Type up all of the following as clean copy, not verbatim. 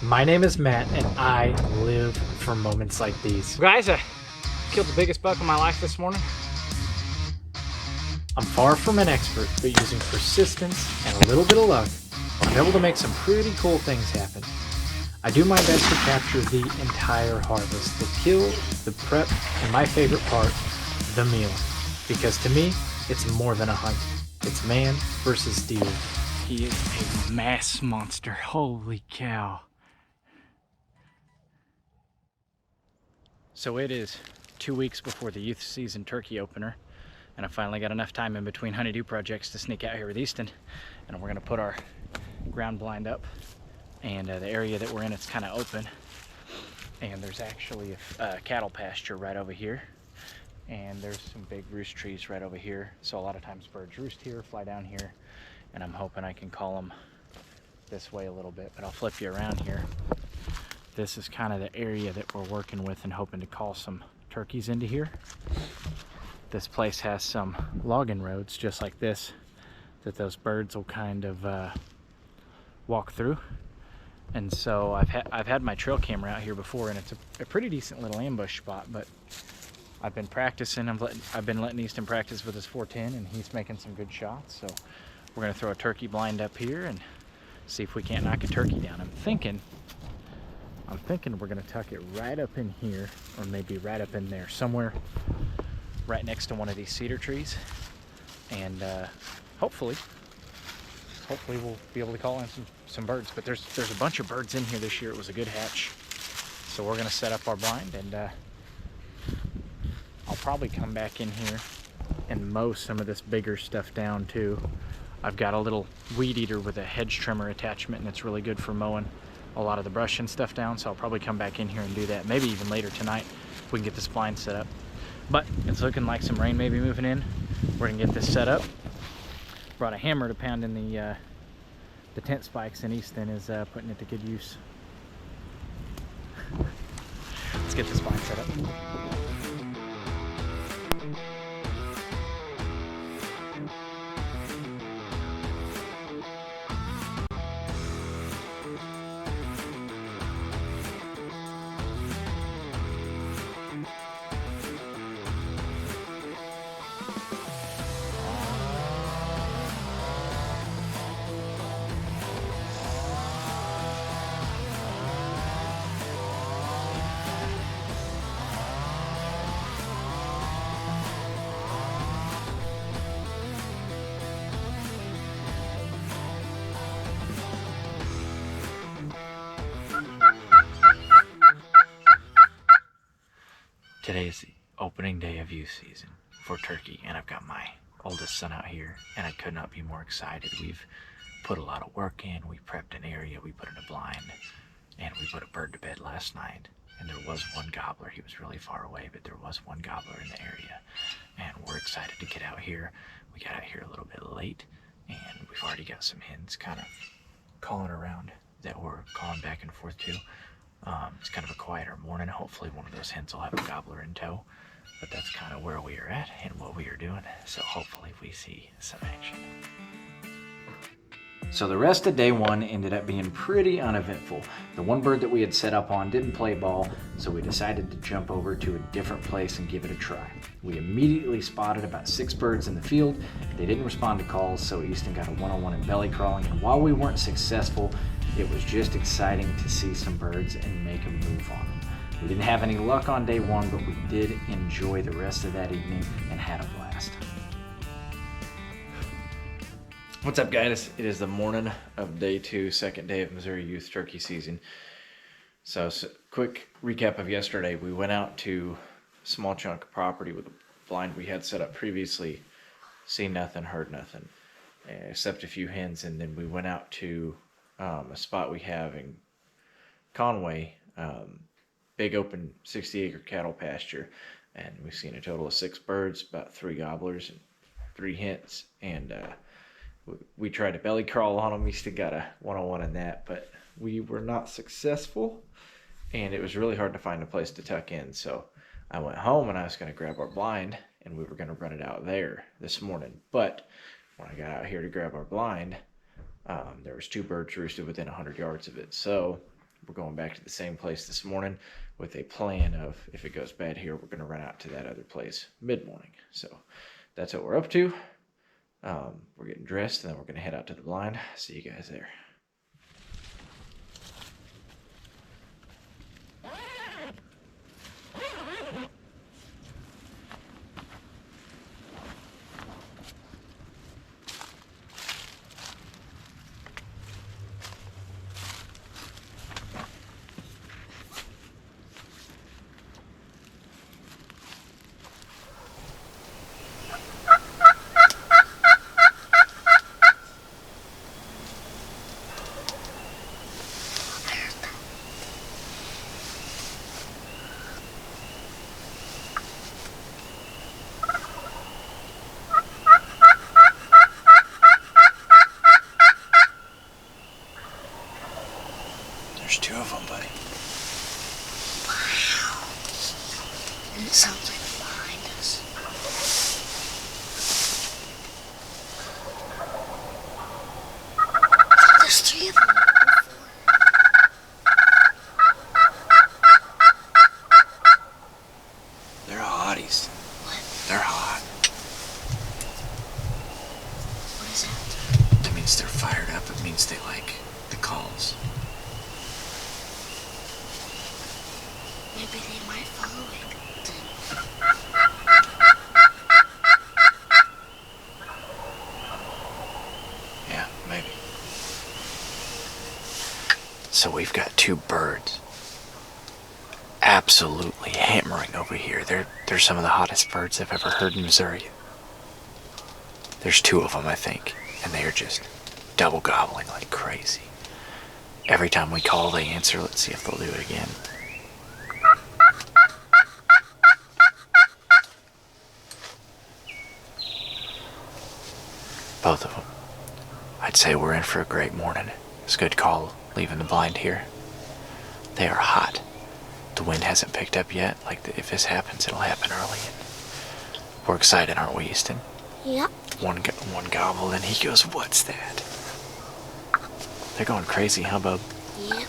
My name is Matt, and I live for moments like these. Guys, I killed the biggest buck of my life this morning. I'm far from an expert, but using persistence and a little bit of luck, I'm able to make some pretty cool things happen. I do my best to capture the entire harvest, the kill, the prep, and my favorite part, the meal. Because to me, it's more than a hunt. It's man versus deer. He is a mass monster. Holy cow. So it is 2 weeks before the youth season turkey opener, and I finally got enough time in between honeydew projects to sneak out here with Easton, and we're gonna put our ground blind up, and the area that we're in, it's kind of open, and there's actually a cattle pasture right over here, and there's some big roost trees right over here, so a lot of times birds roost here, fly down here, and I'm hoping I can call them this way a little bit, but I'll flip you around here. This is kind of the area that we're working with and hoping to call some turkeys into here. This place has some logging roads just like this that those birds will kind of walk through. And so I've had my trail camera out here before, and it's a pretty decent little ambush spot, but I've been practicing. I've been letting Easton practice with his 410, and he's making some good shots. So we're gonna throw a turkey blind up here and see if we can't knock a turkey down. I'm thinking we're gonna tuck it right up in here, or maybe right up in there, somewhere right next to one of these cedar trees. And hopefully we'll be able to call in some birds. But there's a bunch of birds in here this year. It was a good hatch. So we're gonna set up our blind, and I'll probably come back in here and mow some of this bigger stuff down too. I've got a little weed eater with a hedge trimmer attachment, and it's really good for mowing a lot of the brush and stuff down, so I'll probably come back in here and do that, maybe even later tonight if we can get this blind set up. But it's looking like some rain may be moving in. We're gonna get this set up. Brought a hammer to pound in the tent spikes, and Easton is putting it to good use. Let's get this blind set up. Today's the opening day of youth season for turkey, and I've got my oldest son out here, and I could not be more excited. We've put a lot of work in. We prepped an area, we put in a blind, and we put a bird to bed last night. And there was one gobbler. He was really far away, but there was one gobbler in the area, and we're excited to get out here. We got out here a little bit late, and we've already got some hens kind of calling around that we're calling back and forth to. It's kind of a quieter morning. Hopefully one of those hens will have a gobbler in tow, but that's kind of where we are at and what we are doing. So hopefully we see some action. So the rest of day one ended up being pretty uneventful. The one bird that we had set up on didn't play ball, so we decided to jump over to a different place and give it a try. We immediately spotted about 6 birds in the field. They didn't respond to calls, so Easton got a one-on-one in belly crawling, and while we weren't successful, it was just exciting to see some birds and make a move on them. We didn't have any luck on day one, but we did enjoy the rest of that evening and had a blast. What's up, guys? It is the morning of day 2, second day of Missouri youth turkey season. So quick recap of yesterday. We went out to a small chunk of property with a blind we had set up previously. Seen nothing, heard nothing, except a few hens. And then we went out to a spot we have in Conway, big open 60-acre cattle pasture. And we've seen a total of 6 birds, about 3 gobblers, and 3 hens. And we tried to belly crawl on them. We still got a one-on-one in that, but we were not successful, and it was really hard to find a place to tuck in. So I went home and I was going to grab our blind, and we were going to run it out there this morning. But when I got out here to grab our blind, there was 2 birds roosted within 100 yards of it. So we're going back to the same place this morning with a plan of, if it goes bad here, we're going to run out to that other place mid-morning. So that's what we're up to. We're getting dressed, and then we're going to head out to the blind. See you guys there. There's 2 of them, buddy. Wow. And it sounds like they're behind us. There's 3 of them. They're hotties. What? They're hot. What is that? That means they're fired up. It means they like the calls. Maybe they might follow it. Yeah, maybe. So we've got 2 birds absolutely hammering over here. They're some of the hottest birds I've ever heard in Missouri. There's 2 of them, I think, and they are just double gobbling like crazy. Every time we call, they answer. Let's see if they'll do it again. Both of them. I'd say we're in for a great morning. It's a good call leaving the blind here. They are hot. The wind hasn't picked up yet. If this happens, it'll happen early. And we're excited, aren't we, Easton? Yep. One gobble, and he goes, "What's that?" They're going crazy, huh, bub? Yep.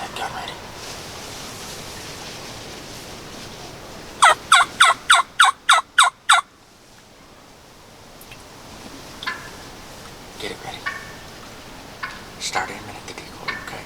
Head gun ready. Get it ready. Start aiming at the decoy, okay?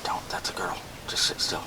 Don't, that's a girl. Just sit still.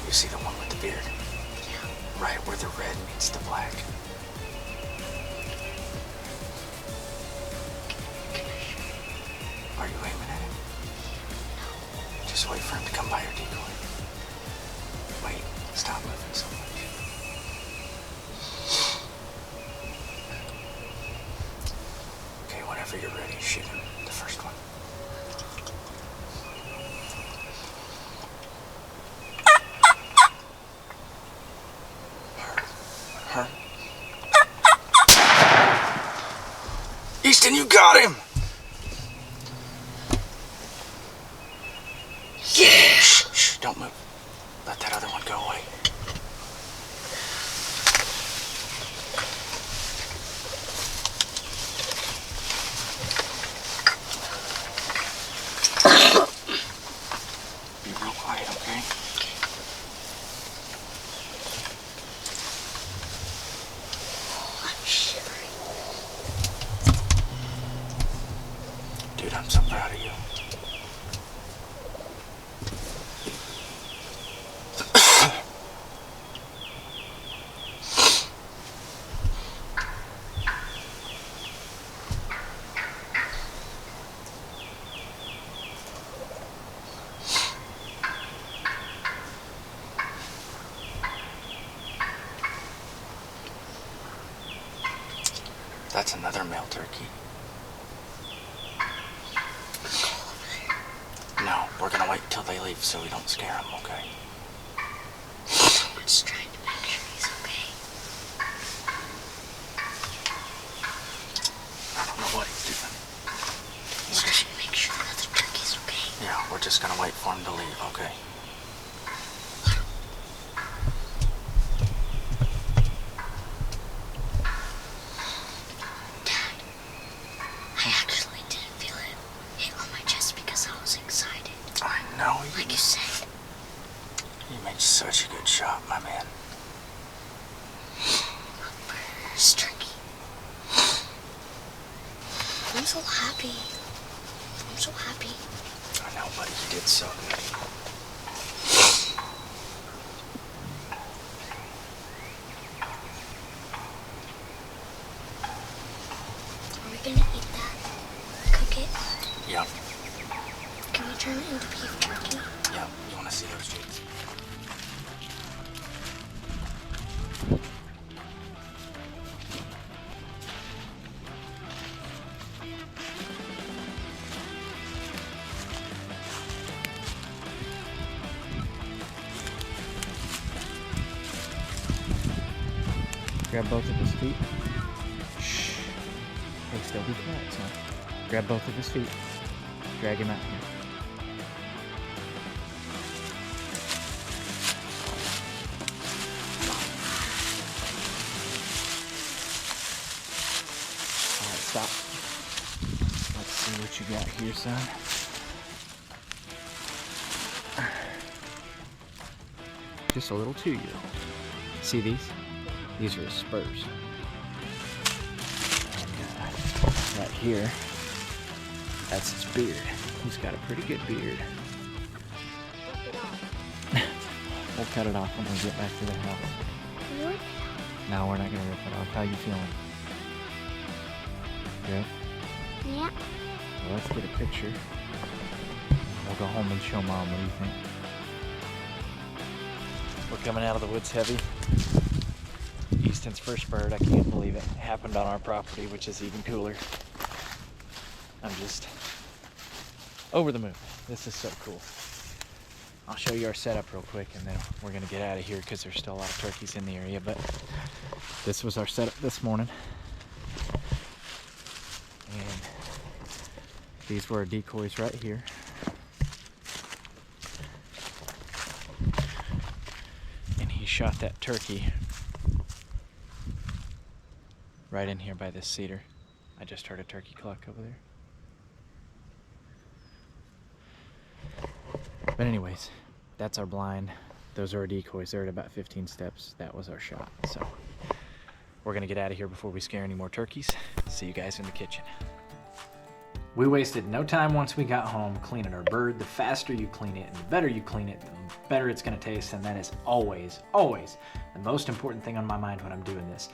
You see the one with the beard? Yeah. Right where the red meets the black. Are you aiming at him? No. Just wait for him to come by your decoy. Wait, stop moving so much. Okay, whenever you're ready, shoot him. The first one. Her. Easton, you got him! Yeah! Shh, shh, don't move. Let that other one go away. Be real quiet, okay? Dude, I'm so proud of you. That's another male turkey. No, we're gonna wait until they leave so we don't scare them, okay? I'm just trying to make sure he's okay. I don't know what he's doing. He's trying to make sure that the turkey's okay. Yeah, we're just gonna wait for him to leave, okay? Like you said. You made such a good shot, my man. First turkey. I'm so happy. I'm so happy. I know, buddy. You did so good. Are we gonna eat that? Cook it? Yep. Can we turn it into beef jerky? Yep. You wanna see those cheeks? Grab both of his feet. Shh. Hey, still be quiet, son. Grab both of his feet. Drag him out here. Alright, stop. Let's see what you got here, son. Just a little 2-year-old. See these? These are his spurs. And, right here, that's his beard. He's got a pretty good beard. We'll cut it off when we get back to the house. What? No, we're not gonna rip it off. How you feeling? Good? Yeah. Well, let's get a picture. We'll go home and show Mom. What do you think? We're coming out of the woods heavy. Easton's first bird. I can't believe it happened on our property, which is even cooler. I'm just over the moon. This is so cool. I'll show you our setup real quick and then we're gonna get out of here because there's still a lot of turkeys in the area, but this was our setup this morning. And these were our decoys right here. And he shot that turkey right in here by this cedar. I just heard a turkey cluck over there. But anyways, that's our blind. Those are our decoys. They're at about 15 steps. That was our shot. So we're gonna get out of here before we scare any more turkeys. See you guys in the kitchen. We wasted no time once we got home cleaning our bird. The faster you clean it and the better you clean it, the better it's gonna taste. And that is always, always the most important thing on my mind when I'm doing this.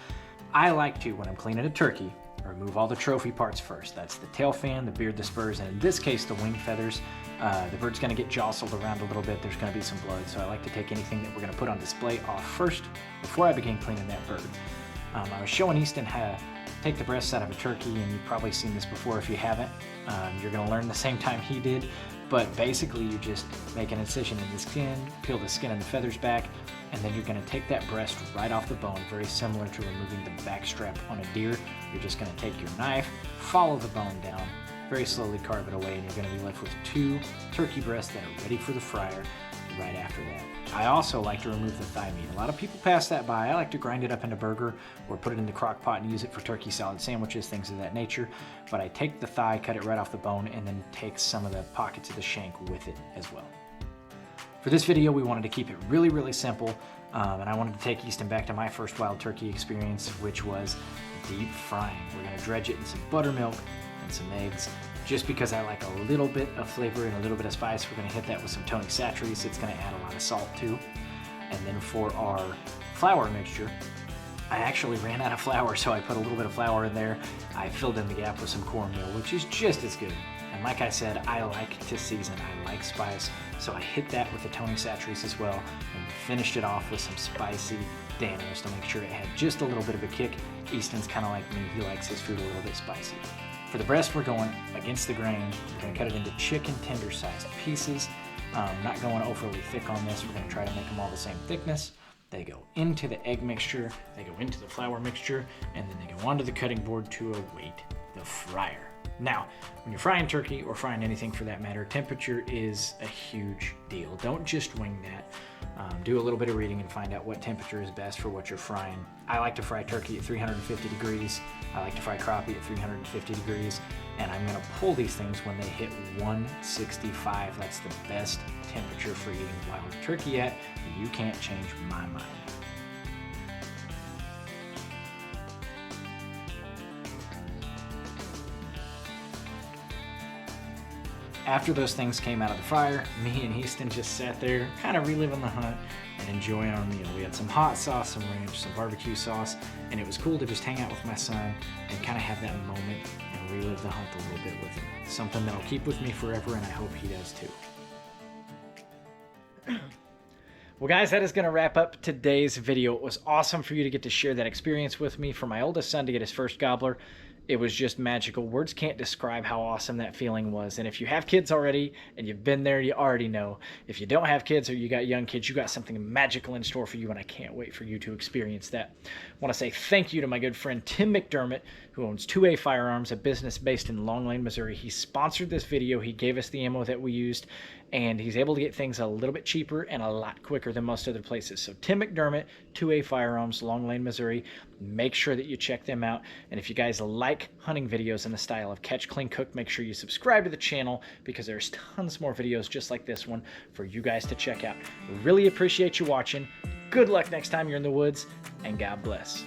I like to, when I'm cleaning a turkey, remove all the trophy parts first. That's the tail fan, the beard, the spurs, and in this case, the wing feathers. The bird's gonna get jostled around a little bit. There's gonna be some blood, so I like to take anything that we're gonna put on display off first before I begin cleaning that bird. I was showing Easton how to take the breasts out of a turkey, and you've probably seen this before. If you haven't, you're gonna learn the same time he did. But basically, you just make an incision in the skin, peel the skin and the feathers back, and then you're gonna take that breast right off the bone, very similar to removing the back strap on a deer. You're just gonna take your knife, follow the bone down, very slowly carve it away, and you're gonna be left with 2 turkey breasts that are ready for the fryer right after that. I also like to remove the thigh meat. A lot of people pass that by. I like to grind it up into burger or put it in the crock pot and use it for turkey salad sandwiches, things of that nature. But I take the thigh, cut it right off the bone, and then take some of the pockets of the shank with it as well. For this video, we wanted to keep it really, really simple, and I wanted to take Easton back to my first wild turkey experience, which was deep frying. We're gonna dredge it in some buttermilk and some eggs. Just because I like a little bit of flavor and a little bit of spice, we're gonna hit that with some tonic saturates. It's gonna add a lot of salt too. And then for our flour mixture, I actually ran out of flour, so I put a little bit of flour in there. I filled in the gap with some cornmeal, which is just as good. And like I said, I like to season, I like spice, so I hit that with the tonic saturates as well, and finished it off with some spicy Danos to make sure it had just a little bit of a kick. Easton's kind of like me, he likes his food a little bit spicy. For the breast, we're going against the grain. We're gonna cut it into chicken tender sized pieces. Not going overly thick on this. We're gonna try to make them all the same thickness. They go into the egg mixture, they go into the flour mixture, and then they go onto the cutting board to await the fryer. Now, when you're frying turkey or frying anything for that matter, temperature is a huge deal. Don't just wing that. Do a little bit of reading and find out what temperature is best for what you're frying. I like to fry turkey at 350 degrees. I like to fry crappie at 350 degrees. And I'm gonna pull these things when they hit 165. That's the best temperature for eating wild turkey at. You can't change my mind. After those things came out of the fire, me and Easton just sat there, kind of reliving the hunt and enjoying our meal. We had some hot sauce, some ranch, some barbecue sauce, and it was cool to just hang out with my son and kind of have that moment and relive the hunt a little bit with him. Something that'll keep with me forever, and I hope he does too. Well, guys, that is going to wrap up today's video. It was awesome for you to get to share that experience with me. For my oldest son to get his first gobbler, it was just magical. Words can't describe how awesome that feeling was. And if you have kids already and you've been there, you already know. If you don't have kids or you got young kids, you got something magical in store for you, and I can't wait for you to experience that. I want to say thank you to my good friend Tim McDermott, who owns 2A Firearms, a business based in Long Lane, Missouri. He sponsored this video. He gave us the ammo that we used, and he's able to get things a little bit cheaper and a lot quicker than most other places. So Tim McDermott, 2A Firearms, Long Lane, Missouri. Make sure that you check them out. And if you guys like hunting videos in the style of Catch, Clean, Cook, make sure you subscribe to the channel, because there's tons more videos just like this one for you guys to check out. Really appreciate you watching. Good luck next time you're in the woods, and God bless.